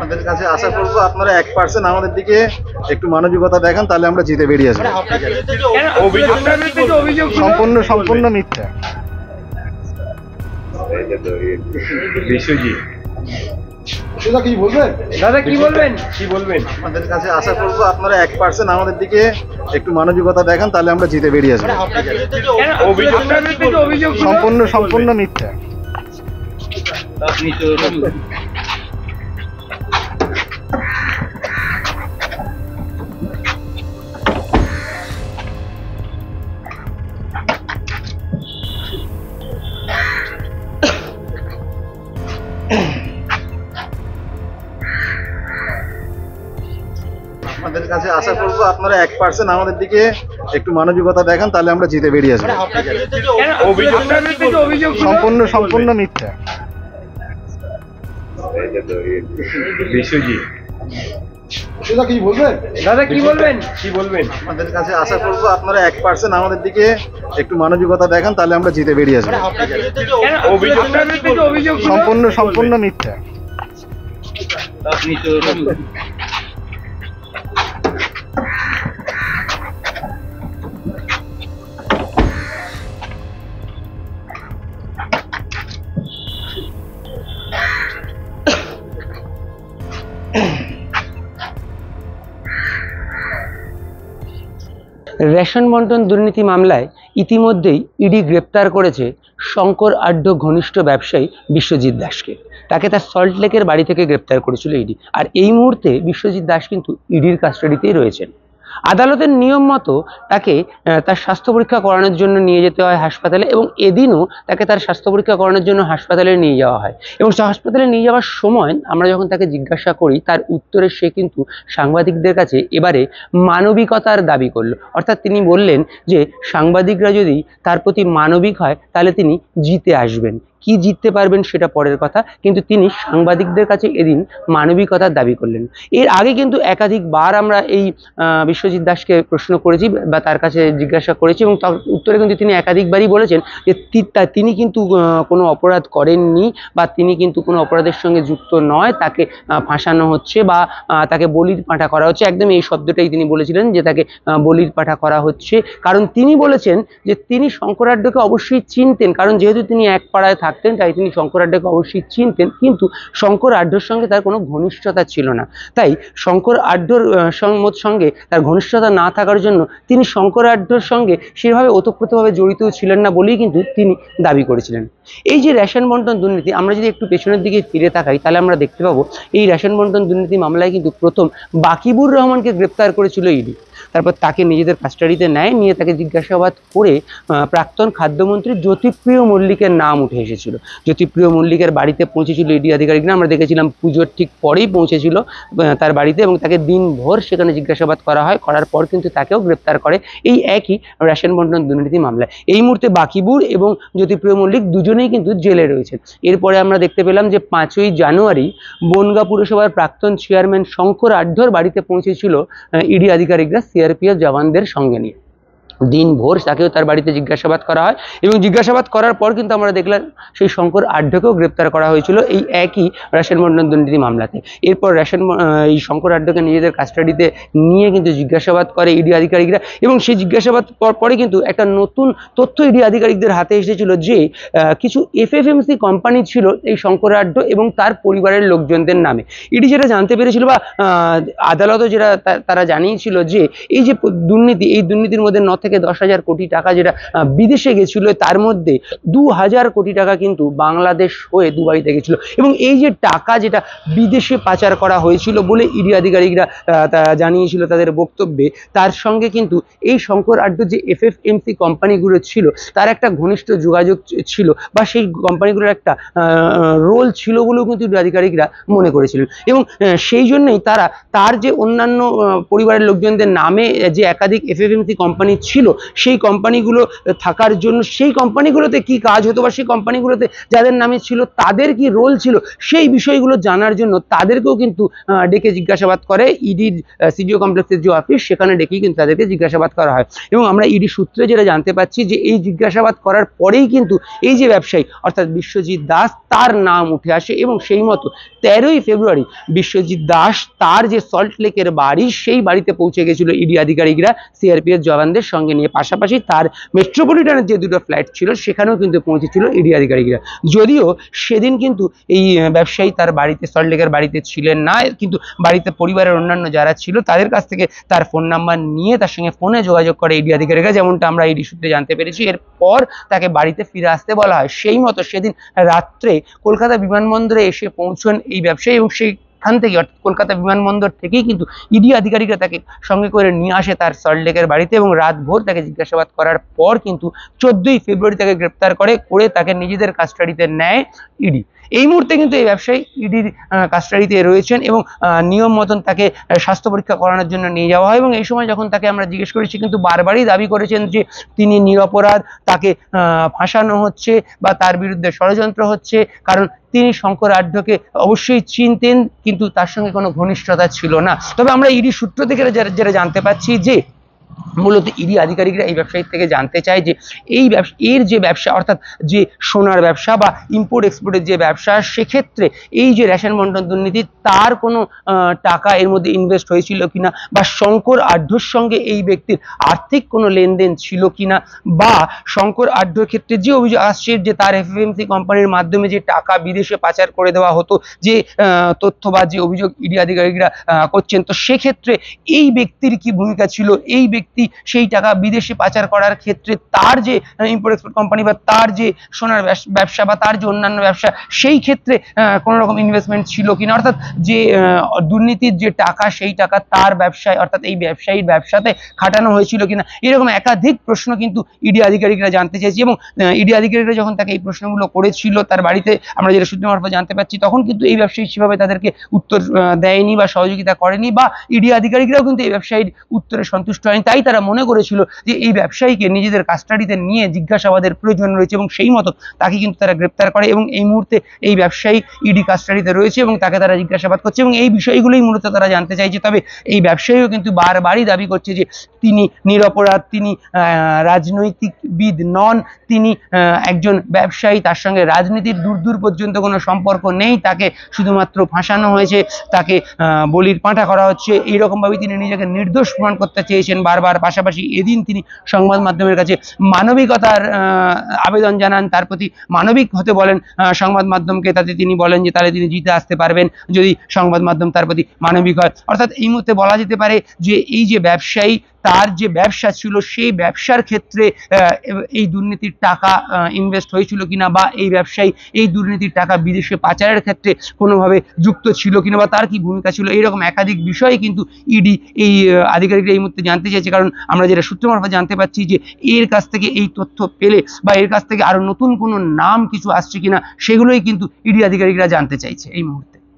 আপনাদের কাছে আশা করবো আপনারা 1% আমাদের দিকে একটু মানবিকতা দেখান, তাহলে আমরা জিতে বেরিয়ে আসবো। সম্পূর্ণ মিথ্যা। বিশ্বজিৎ দাদা কি বলবেন? আপনাদের কাছে আশা করবো আপনারা 1% আমাদের দিকে একটু মানবিকতা দেখান, তাহলে আমরা জিতে বেরিয়ে আসবো। সম্পূর্ণ মিথ্যা। আপনাদের কাছে আশা করবো আপনারা 1% আমাদের দিকে একটু মানবিকতা দেখান, তাহলে আমরা জিতে বেরিয়ে আসবো। সম্পূর্ণ মিথ্যা। বিশ্বজিৎ দাদা কি বলবেন? আপনাদের কাছে আশা করবো আপনারা 1% আমাদের দিকে একটু মানবিকতা দেখান, তাহলে আমরা জিতে বেরিয়ে আসবো। সম্পূর্ণ মিথ্যা। রেশন বন্টন দুর্নীতি মামলায় ইতিমধ্যেই ইডি গ্রেপ্তার করেছে শঙ্কর আড্ড ঘনিষ্ঠ ব্যবসায়ী বিশ্বজিৎ দাসকে। তাকে তার সল্টলেকের বাড়ি থেকে গ্রেপ্তার করেছিল ইডি। আর এই মুহূর্তে বিশ্বজিৎ দাস কিন্তু ইডির কাস্টাডিতেই রয়েছেন। আদালতের নিয়ম মতো তাকে তার স্বাস্থ্য পরীক্ষা করানোর জন্য নিয়ে যেতে হয় হাসপাতালে, এবং এদিনও তাকে তার স্বাস্থ্য পরীক্ষা করানোর জন্য হাসপাতালে নিয়ে যাওয়া হয়। এবং হাসপাতালে নিয়ে যাওয়ার সময় আমরা যখন তাকে জিজ্ঞাসা করি, তার উত্তরে সে কিন্তু সাংবাদিকদের কাছে এবারে মানবিকতার দাবি করলো। অর্থাৎ তিনি বললেন যে সাংবাদিকরা যদি তার প্রতি মানবিক হয় তাহলে তিনি জিতে আসবেন। কি জিততে পারবেন সেটা পরের কথা, কিন্তু তিনি সাংবাদিকদের কাছে এদিন মানবিকতার দাবি করলেন। এর আগে কিন্তু একাধিকবার আমরা এই বিশ্বজিৎ দাসকে প্রশ্ন করেছি বা তার কাছে জিজ্ঞাসা করেছি, এবং তার উত্তরে কিন্তু তিনি একাধিকবারই বলেছেন যে তিনি কিন্তু কোনো অপরাধ করেননি বা তিনি কিন্তু কোনো অপরাধের সঙ্গে যুক্ত নয়, তাকে ফাঁসানো হচ্ছে বা তাকে বলির পাঁঠা করা হচ্ছে। একদম এই শব্দটাই তিনি বলেছিলেন যে তাকে বলির পাঁঠা করা হচ্ছে। কারণ তিনি বলেছেন যে তিনি শঙ্কর আড্ডকে অবশ্যই চিনতেন, কারণ যেহেতু তিনি এক পাড়ায় থাকতেন তাই তিনি শঙ্কর আড্ডকে অবশ্যই চিনতেন, কিন্তু শঙ্কর আড্ডর সঙ্গে তার কোনো ঘনিষ্ঠতা ছিল না। তাই শঙ্কর আড্ডর সঙ্গে তার ঘনিষ্ঠতা না থাকার জন্য তিনি শঙ্কর আড্ডর সঙ্গে সেভাবে ওতপ্রোতভাবে জড়িত ছিলেন না বলেই কিন্তু তিনি দাবি করেছিলেন। এই যে রেশন বন্টন দুর্নীতি, আমরা যদি একটু পেছনের দিকে ফিরে তাকাই তাহলে আমরা দেখতে পাবো এই রেশন বন্টন দুর্নীতি মামলায় কিন্তু প্রথম বাকিবুর রহমানকে গ্রেপ্তার করেছিল ইডি। তারপর তাকে নিজেদের কাস্টাডিতে নেয়, নিয়ে তাকে জিজ্ঞাসাবাদ করে প্রাক্তন খাদ্যমন্ত্রী জ্যোতিপ্রিয় মল্লিকের নাম উঠে এসেছিল। জ্যোতিপ্রিয় মল্লিকের বাড়িতে পৌঁছেছিল ইডি আধিকারিকরা। আমরা দেখেছিলাম পুজোর ঠিক পরেই পৌঁছেছিল তার বাড়িতে, এবং তাকে দিনভর সেখানে জিজ্ঞাসাবাদ করা হয়। করার পর কিন্তু তাকেও গ্রেপ্তার করে এই একই রেশন বন্টন দুর্নীতি মামলায়। এই মুহূর্তে বাকিবুর এবং জ্যোতিপ্রিয় মল্লিক দুজনেই কিন্তু জেলে রয়েছেন। এরপরে আমরা দেখতে পেলাম যে 5ই জানুয়ারি বনগাঁ পুরসভার প্রাক্তন চেয়ারম্যান শঙ্কর আড্ডর বাড়িতে পৌঁছেছিল ইডি আধিকারিকরা সিআরপিএফ জওয়ানদের সঙ্গে নিয়ে। দিনভর তাকেও তার বাড়িতে জিজ্ঞাসাবাদ করা হয়, এবং জিজ্ঞাসাবাদ করার পর কিন্তু আমরা দেখলাম সেই শঙ্কর আড্ডকেও গ্রেপ্তার করা হয়েছিল এই একই রেশন বন্টন দুর্নীতি মামলাতে। এরপর এই শঙ্কর আড্ডকে নিজেদের কাস্টাডিতে নিয়ে কিন্তু জিজ্ঞাসাবাদ করে ইডি আধিকারিকরা, এবং সেই জিজ্ঞাসাবাদ পরে কিন্তু একটা নতুন তথ্য ইডি আধিকারিকদের হাতে এসেছিল যে কিছু এফএফএমসি কোম্পানি ছিল এই শঙ্কর আড্ড এবং তার পরিবারের লোকজনদের নামে। ইডি যেটা জানতে পেরেছিল বা আদালতও যেটা তারা জানিয়েছিল যে এই যে দুর্নীতি, এই দুর্নীতির মধ্যে 9 থেকে 10,000 কোটি টাকা যেটা বিদেশে গেছিল, তার মধ্যে 2,000 কোটি টাকা কিন্তু বাংলাদেশ হয়ে দুবাইতে গেছিল। এবং এই যে টাকা যেটা বিদেশে পাচার করা হয়েছিল বলে ইডি আধিকারিকরা জানিয়েছিল তাদের বক্তব্যে, তার সঙ্গে কিন্তু এই শঙ্কর আড্ডর যে এফএফএমসি কোম্পানিগুলো ছিল তার একটা ঘনিষ্ঠ যোগাযোগ ছিল বা সেই কোম্পানিগুলোর একটা রোল ছিল বলেও কিন্তু ইডি আধিকারিকরা মনে করেছিলেন। এবং সেই জন্যই তার যে অন্যান্য পরিবারের লোকজনদের নামে যে একাধিক এফএফএমসি কোম্পানি ছিল ছিল সেই কোম্পানিগুলো থাকার জন্য সেই কোম্পানিগুলোতে কি কাজ হতো বা সেই কোম্পানিগুলোতে যাদের নামে ছিল তাদের কি রোল ছিল সেই বিষয়গুলো জানার জন্য তাদেরকেও কিন্তু ডেকে জিজ্ঞাসাবাদ করে ইডির সিডিও কমপ্লেক্সের যে অফিস সেখানে ডেকেই কিন্তু তাদেরকে জিজ্ঞাসাবাদ করা হয়। এবং আমরা ইডি সূত্রে যেটা জানতে পাচ্ছি যে এই জিজ্ঞাসাবাদ করার পরেই কিন্তু এই যে ব্যবসায়ী অর্থাৎ বিশ্বজিৎ দাস তার নাম উঠে আসে এবং সেই মতো 13ই ফেব্রুয়ারি বিশ্বজিৎ দাস তার যে সল্ট লেকের বাড়ি সেই বাড়িতে পৌঁছে গেছিল ইডি আধিকারিকরা সিআরপিএফ জওয়ানদের সঙ্গে নিয়ে। পাশাপাশি তার মেট্রোপলিটনের যে দুটো ফ্ল্যাট ছিল সেখানেও কিন্তু পৌঁছেছিল ইডি আধিকারিকরা। যদিও সেদিন কিন্তু এই ব্যবসায়ী তার বাড়িতে সল্ট লেকের বাড়িতে ছিলেন না, কিন্তু বাড়িতে পরিবারের অন্যান্য যারা ছিল তাদের কাছ থেকে তার ফোন নাম্বার নিয়ে তার সঙ্গে ফোনে যোগাযোগ করে ইডি আধিকারিকরা, যেমনটা আমরা ইডি সূত্রে জানতে পেরেছি। এরপর তাকে বাড়িতে ফিরে আসতে বলা হয়। সেই মতো সেদিন রাত্রে কলকাতা বিমানবন্দরে এসে পৌঁছন এই ব্যবসায়ী এবং সেইখান থেকে অর্থাৎ কলকাতা বিমানবন্দর থেকেই কিন্তু ইডি আধিকারিকরা তাকে সঙ্গে করে নিয়ে আসে তার সল্ট লেকের বাড়িতে এবং রাত ভোর তাকে জিজ্ঞাসাবাদ করার পর কিন্তু 14ই ফেব্রুয়ারি তাকে গ্রেপ্তার করে তাকে নিজেদের কাস্টাডিতে নেয় ইডি। এই মুহূর্তে কিন্তু এই ব্যবসায়ী ইডির কাস্টাডিতে রয়েছেন এবং নিয়ম মতন তাকে স্বাস্থ্য পরীক্ষা করানোর জন্য নিয়ে যাওয়া হয়। এবং এই সময় যখন তাকে আমরা জিজ্ঞেস করেছি কিন্তু বারবারই দাবি করেছেন যে তিনি নিরপরাধ, তাকে ফাঁসানো হচ্ছে বা তার বিরুদ্ধে ষড়যন্ত্র হচ্ছে, কারণ তিনি শঙ্কর আঢ্যকে অবশ্যই চিনতেন কিন্তু তার সঙ্গে কোনো ঘনিষ্ঠতা ছিল না। তবে আমরা ইডি সূত্র থেকে যেটা জানতে পাচ্ছি যে মূলত ইডি আধিকারিকরা এই ব্যবসায়ীর থেকে জানতে চায় যে এর যে ব্যবসা অর্থাৎ যে সোনার ব্যবসা বা ইম্পোর্ট এক্সপোর্টের যে ব্যবসা, সেক্ষেত্রে এই যে রেশন বন্টন দুর্নীতি তার কোনো টাকা এর মধ্যে ইনভেস্ট হয়েছিল কিনা বা শঙ্কর আঢ্যর সঙ্গে এই ব্যক্তির আর্থিক কোনো লেনদেন ছিল কিনা, বা শঙ্কর আঢ্যর ক্ষেত্রে যে অভিযোগ আসছে যে তার এফএমসি কোম্পানির মাধ্যমে যে টাকা বিদেশে পাচার করে দেওয়া হতো, যে তথ্য বা যে অভিযোগ ইডি আধিকারিকরা করছেন, তো সেক্ষেত্রে এই ব্যক্তির কি ভূমিকা ছিল, এই ব্যক্তি সেই টাকা বিদেশে পাচার করার ক্ষেত্রে তার যে ইম্পোর্ট এক্সপোর্ট কোম্পানি বা তার যে সোনার ব্যবসা বা তার যে অন্যান্য ব্যবসা সেই ক্ষেত্রে কোনো রকম ইনভেস্টমেন্ট ছিল কিনা, অর্থাৎ যে দুর্নীতির যে টাকা সেই টাকা তার ব্যবসায় অর্থাৎ এই ব্যবসায়ীর ব্যবসাতে খাটানো হয়েছিল কিনা, এরকম একাধিক প্রশ্ন কিন্তু ইডি আধিকারিকরা জানতে চাইছে। এবং ইডি আধিকারিকরা যখন তাকে এই প্রশ্নগুলো করেছিল তার বাড়িতে, আমরা যেটা সূত্র মারফত জানতে পারছি, তখন কিন্তু এই ব্যবসায়ী সেভাবে তাদেরকে উত্তর দেয়নি বা সহযোগিতা করেনি, বা ইডি আধিকারিকরাও কিন্তু এই ব্যবসায়ীর উত্তরে সন্তুষ্ট হয়নি। তাই তারা মনে করেছিল যে এই ব্যবসায়ীকে নিজেদের কাস্টাডিতে নিয়ে জিজ্ঞাসাবাদের প্রয়োজন রয়েছে এবং সেই মতো তাকে কিন্তু তারা গ্রেপ্তার করে এবং এই মুহূর্তে এই ব্যবসায়ী ইডি কাস্টাডিতে রয়েছে এবং তাকে তারা জিজ্ঞাসাবাদ করছে এবং এই বিষয়গুলোই মূলত তারা জানতে চাইছে। তবে এই ব্যবসায়ীও কিন্তু বারবারই দাবি করছে যে তিনি নিরপরাধ, তিনি রাজনৈতিকবিদ নন, তিনি একজন ব্যবসায়ী, তার সঙ্গে রাজনীতির দূর পর্যন্ত কোনো সম্পর্ক নেই, তাকে শুধুমাত্র ফাঁসানো হয়েছে, তাকে বলির পাঁঠা করা হচ্ছে, এইরকমভাবে তিনি নিজেকে নির্দোষ প্রমাণ করতে চেয়েছেন বারবার। পাশাপাশি এদিন তিনি সংবাদ মাধ্যমের কাছে মানবিকতার আবেদন জানান, তার প্রতি মানবিক হতে বলেন সংবাদ মাধ্যমকে, তাতে তিনি বলেন যে তাহলে তিনি জিতে আসতে পারবেন যদি সংবাদ মাধ্যম তার প্রতি মানবিক হয়। অর্থাৎ এই মুহূর্তে বলা যেতে পারে যে এই যে ব্যবসায়ী তার যে ব্যবসা ছিল সেই ব্যবসার ক্ষেত্রে এই দুর্নীতির টাকা ইনভেস্ট হয়েছিল কিনা, বা এই ব্যবসায়ী এই দুর্নীতির টাকা বিদেশে পাচারের ক্ষেত্রে কোনোভাবে যুক্ত ছিল কিনা, বা তার কি ভূমিকা ছিল, এইরকম একাধিক বিষয়ে কিন্তু ইডি এই আধিকারিকরা এই মুহূর্তে জানতে চাইছে। কারণ আমরা যেটা সূত্র মারফত জানতে পারছি যে এর কাছ থেকে এই তথ্য পেলে বা এর কাছ থেকে আরো নতুন কোনো নাম কিছু আসছে কিনা সেগুলোই কিন্তু ইডি আধিকারিকরা জানতে চাইছে এই মুহূর্তে।